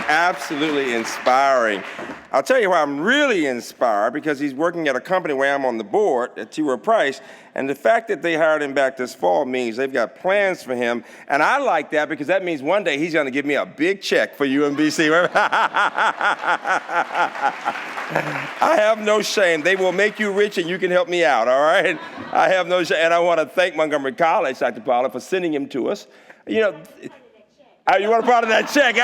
absolutely inspiring. I'll tell you why I'm really inspired, because he's working at a company where I'm on the board at T. Rowe Price, and the fact that they hired him back this fall means they've got plans for him, and I like that because that means one day he's going to give me a big check for UMBC. I have no shame. They will make you rich and you can help me out, all right? I have no shame, and I want to thank Montgomery College, Dr. Paula, for sending him to us. You know, you want a part of that check?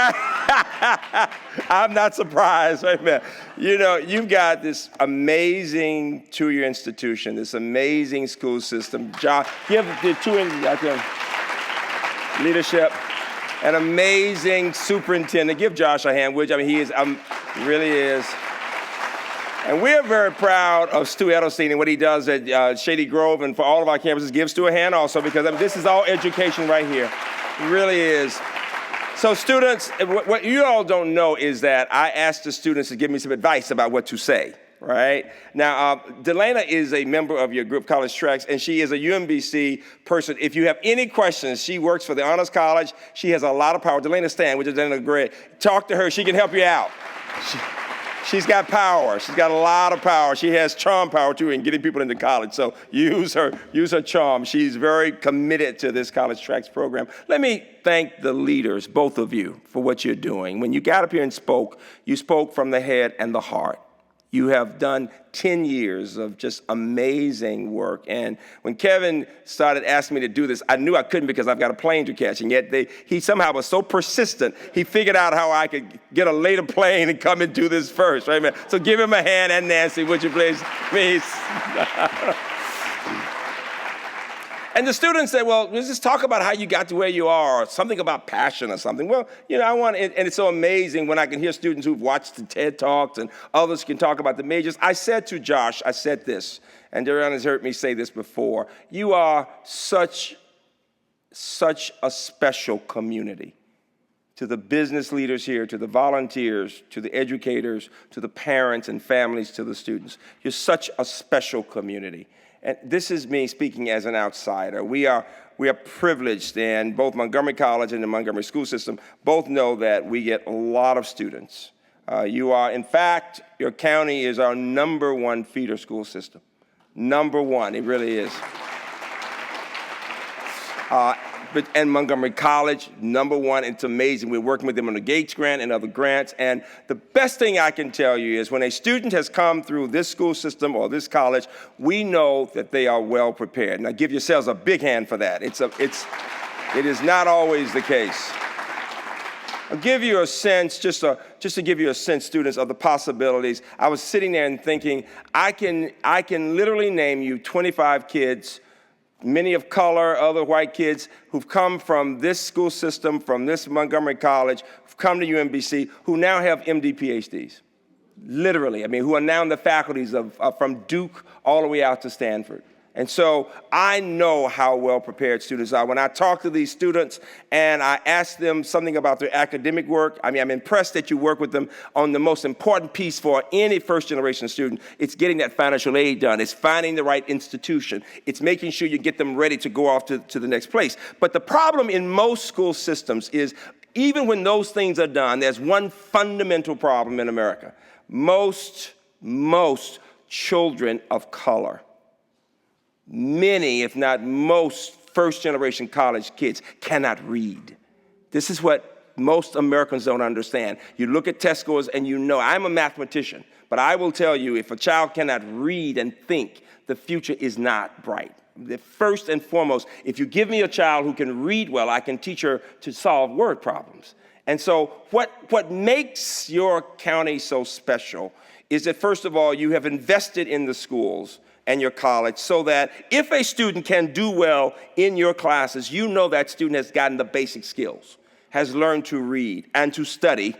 I'm not surprised. Wait a minute. You know, you've got this amazing two-year institution, this amazing school system. Josh, give the leadership, an amazing superintendent. Give Josh a hand, would you? I mean, he is, really is. And we're very proud of Stu Edelstein and what he does at Shady Grove, and for all of our campuses. Give Stu a hand also, because I mean, this is all education right here. It really is. So students, what you all don't know is that I asked the students to give me some advice about what to say, right? Now, Delana is a member of your group, College Tracks, and she is a UMBC person. If you have any questions, she works for the Honors College. She has a lot of power. Delana Stan, which is Delana Gray. Talk to her. She can help you out. She's got power. She's got a lot of power. She has charm power, too, in getting people into college. So use her charm. She's very committed to this College Tracks program. Let me thank the leaders, both of you, for what you're doing. When you got up here and spoke, you spoke from the head and the heart. You have done 10 years of just amazing work. And when Kevin started asking me to do this, I knew I couldn't because I've got a plane to catch. And yet he somehow was so persistent, he figured out how I could get a later plane and come and do this first, right, man? So give him a hand, and Nancy, would you please? Please. And the students said, well, let's just talk about how you got to where you are, or something about passion or something. Well, you know, and it's so amazing when I can hear students who've watched the TED Talks and others can talk about the majors. I said to Josh, I said this, and Darian has heard me say this before, you are such a special community. To the business leaders here, to the volunteers, to the educators, to the parents and families, to the students. You're such a special community. And this is me speaking as an outsider. We are privileged, and both Montgomery College and the Montgomery school system both know that we get a lot of students. In fact, your county is our #1 feeder school system. #1, it really is. And Montgomery College, #1, it's amazing. We're working with them on the Gates Grant and other grants. And the best thing I can tell you is when a student has come through this school system or this college, we know that they are well prepared. Now give yourselves a big hand for that. It is not always the case. I'll give you a sense, just to give you a sense, students, of the possibilities. I was sitting there and thinking, I can literally name you 25 kids, many of color, other white kids who've come from this school system, from this Montgomery College, who've come to UMBC, who now have MD PhDs. Literally, I mean, who are now in the faculties from Duke all the way out to Stanford. And so I know how well prepared students are. When I talk to these students and I ask them something about their academic work, I mean, I'm impressed that you work with them on the most important piece for any first-generation student. It's getting that financial aid done. It's finding the right institution. It's making sure you get them ready to go off to the next place. But the problem in most school systems is even when those things are done, there's one fundamental problem in America. Most children of color, many, if not most, first-generation college kids cannot read. This is what most Americans don't understand. You look at test scores and you know, I'm a mathematician, but I will tell you, if a child cannot read and think, the future is not bright. First and foremost, if you give me a child who can read well, I can teach her to solve word problems. And so what makes your county so special is that, first of all, you have invested in the schools and your college so that if a student can do well in your classes, you know that student has gotten the basic skills, has learned to read and to study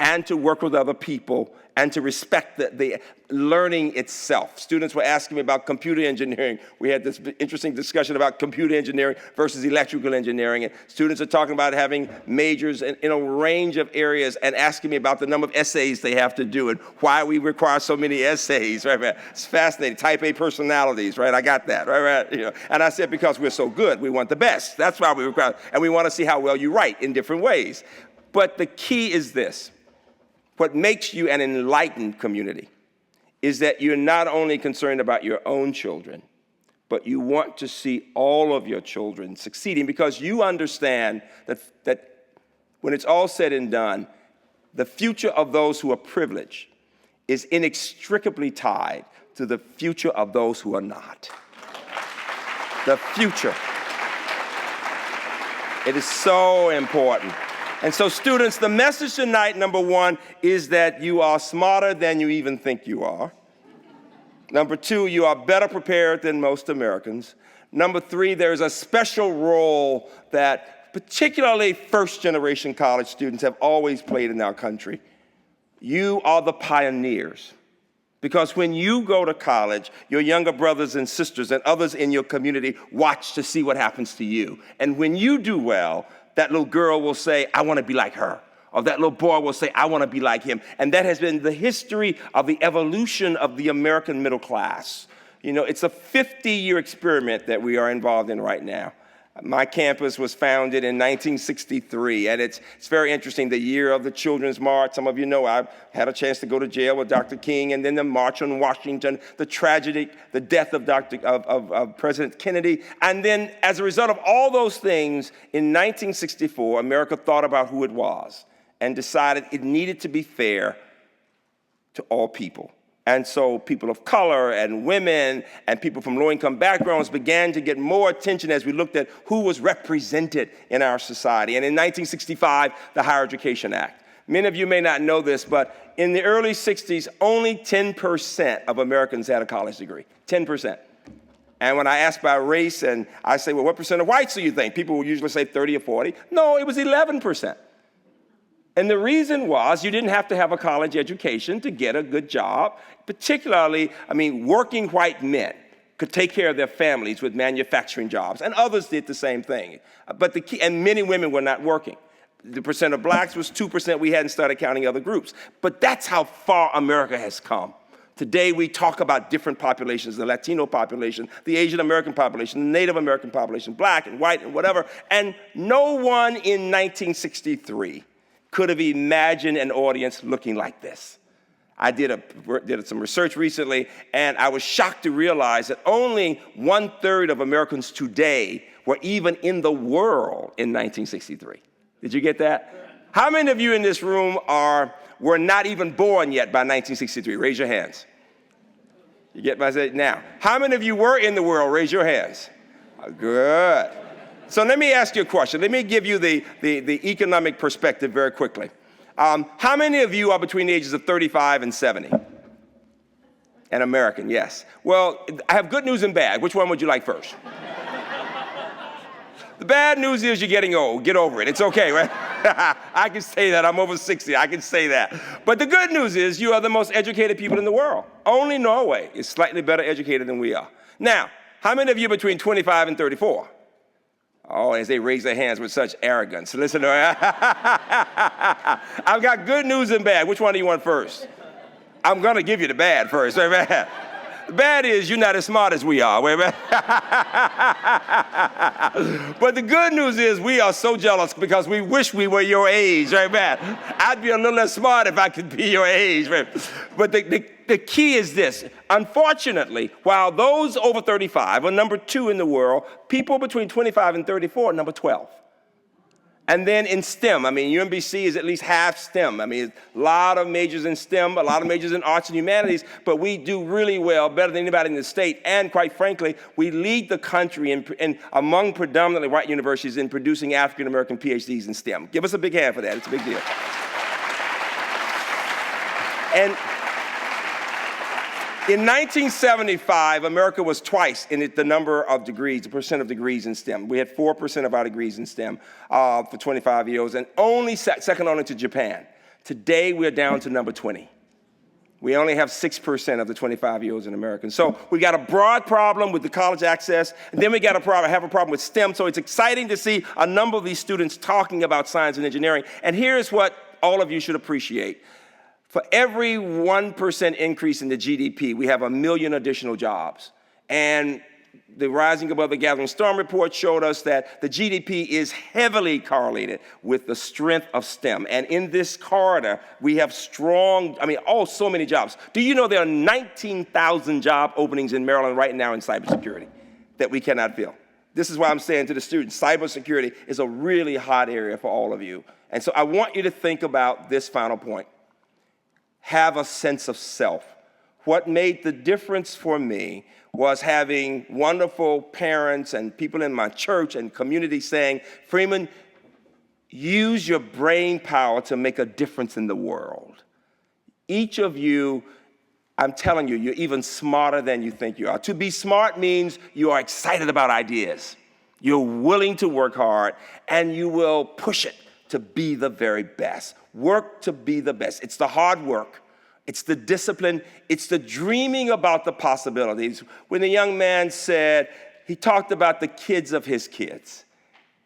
and to work with other people and to respect the learning itself. Students were asking me about computer engineering. We had this interesting discussion about computer engineering versus electrical engineering. And students are talking about having majors in a range of areas and asking me about the number of essays they have to do and why we require so many essays, right? It's fascinating. Type A personalities, right? I got that, right? You know, and I said, because we're so good, we want the best. That's why we require, and we want to see how well you write in different ways. But the key is this. What makes you an enlightened community is that you're not only concerned about your own children, but you want to see all of your children succeeding because you understand that when it's all said and done, the future of those who are privileged is inextricably tied to the future of those who are not. The future. It is so important. And so students, the message tonight, number one, is that you are smarter than you even think you are. Number two, you are better prepared than most Americans. Number three, there's a special role that particularly first-generation college students have always played in our country. You are the pioneers. Because when you go to college, your younger brothers and sisters and others in your community watch to see what happens to you. And when you do well, that little girl will say, I want to be like her. Or that little boy will say, I want to be like him. And that has been the history of the evolution of the American middle class. You know, it's a 50-year experiment that we are involved in right now. My campus was founded in 1963, and it's very interesting, the year of the Children's March. Some of you know I had a chance to go to jail with Dr. King, and then the March on Washington, the tragedy, the death of President Kennedy. And then as a result of all those things, in 1964, America thought about who it was and decided it needed to be fair to all people. And so people of color and women and people from low-income backgrounds began to get more attention as we looked at who was represented in our society. And in 1965, the Higher Education Act. Many of you may not know this, but in the early 60s, only 10% of Americans had a college degree, 10%. And when I ask by race and I say, well, what percent of whites do you think? People will usually say 30 or 40. No, it was 11%. And the reason was you didn't have to have a college education to get a good job. Particularly, working white men could take care of their families with manufacturing jobs, and others did the same thing. But and many women were not working. The percent of blacks was 2%. We hadn't started counting other groups. But that's how far America has come. Today, we talk about different populations, the Latino population, the Asian American population, the Native American population, black and white and whatever. And no one in 1963 could have imagined an audience looking like this. I did some research recently, and I was shocked to realize that only 1/3 of Americans today were even in the world in 1963. Did you get that? How many of you in this room were not even born yet by 1963? Raise your hands. You get my say now. How many of you were in the world? Raise your hands. Good. So let me ask you a question. Let me give you the economic perspective very quickly. How many of you are between the ages of 35 and 70? An American, yes. Well, I have good news and bad. Which one would you like first? The bad news is you're getting old. Get over it. It's okay, right? I can say that. I'm over 60. I can say that. But the good news is you are the most educated people in the world. Only Norway is slightly better educated than we are. Now, how many of you between 25 and 34? Oh, as they raise their hands with such arrogance. Listen to me. I've got good news and bad. Which one do you want first? I'm going to give you the bad first. The bad is you're not as smart as we are. But the good news is we are so jealous because we wish we were your age. Right, man? I'd be a little less smart if I could be your age. Right? But the key is this. Unfortunately, while those over 35 are number 2 in the world, people between 25 and 34 are number 12. And then in STEM, UMBC is at least half STEM. A lot of majors in STEM, a lot of majors in arts and humanities, but we do really well, better than anybody in the state. And quite frankly, we lead the country in among predominantly white universities in producing African-American PhDs in STEM. Give us a big hand for that. It's a big deal. And in 1975, America was twice in the number of degrees, the percent of degrees in STEM. We had 4% of our degrees in STEM for 25 years, and only second only to Japan. Today, we're down to number 20. We only have 6% of the 25-year-olds in America. So we got a broad problem with the college access, and then we got have a problem with STEM. So it's exciting to see a number of these students talking about science and engineering. And here's what all of you should appreciate. For every 1% increase in the GDP, we have 1 million additional jobs. And the Rising Above the Gathering Storm report showed us that the GDP is heavily correlated with the strength of STEM. And in this corridor, we have strong, so many jobs. Do you know there are 19,000 job openings in Maryland right now in cybersecurity that we cannot fill? This is why I'm saying to the students, cybersecurity is a really hot area for all of you. And so I want you to think about this final point. Have a sense of self. What made the difference for me was having wonderful parents and people in my church and community saying, Freeman, use your brain power to make a difference in the world. Each of you, I'm telling you, you're even smarter than you think you are. To be smart means you are excited about ideas. You're willing to work hard, and you will push it to be the very best. Work to be the best. It's the hard work. It's the discipline. It's the dreaming about the possibilities. When the young man said, he talked about the kids of his kids,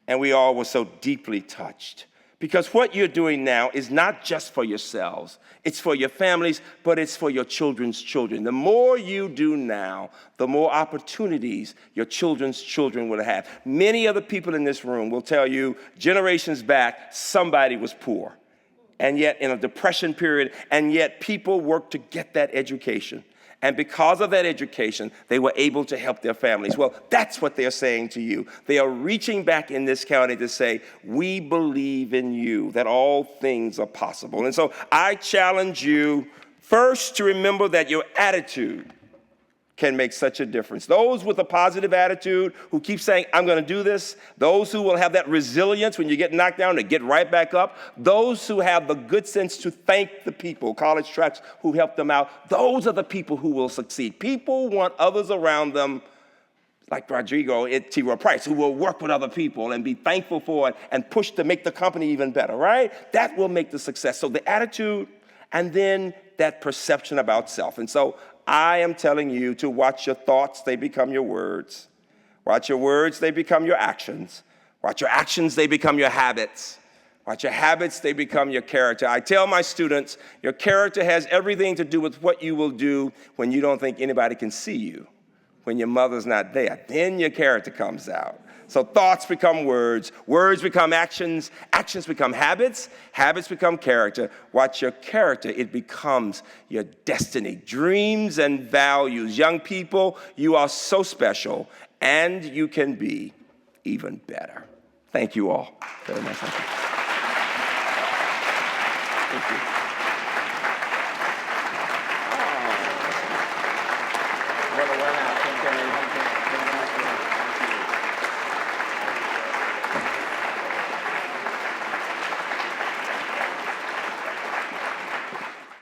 and we all were so deeply touched. Because what you're doing now is not just for yourselves. It's for your families, but it's for your children's children. The more you do now, the more opportunities your children's children will have. Many of the people in this room will tell you, generations back, somebody was poor. And yet in a depression period, and yet people worked to get that education. And because of that education, they were able to help their families. Well, that's what they're saying to you. They are reaching back in this county to say, we believe in you, that all things are possible. And so I challenge you first to remember that your attitude can make such a difference. Those with a positive attitude who keep saying, I'm going to do this, those who will have that resilience when you get knocked down to get right back up, those who have the good sense to thank the people, college tracks, who helped them out, those are the people who will succeed. People want others around them, like Rodrigo at T. Rowe Price, who will work with other people and be thankful for it and push to make the company even better, right? That will make the success. So the attitude, and then that perception about self. And so I am telling you to watch your thoughts, they become your words. Watch your words, they become your actions. Watch your actions, they become your habits. Watch your habits, they become your character. I tell my students, your character has everything to do with what you will do when you don't think anybody can see you, when your mother's not there. Then your character comes out. So thoughts become words become actions, actions become habits, habits become character. Watch your character, it becomes your destiny, dreams and values. Young people, you are so special, and you can be even better. Thank you all very much. Thank you. Thank you. I'm gonna run out.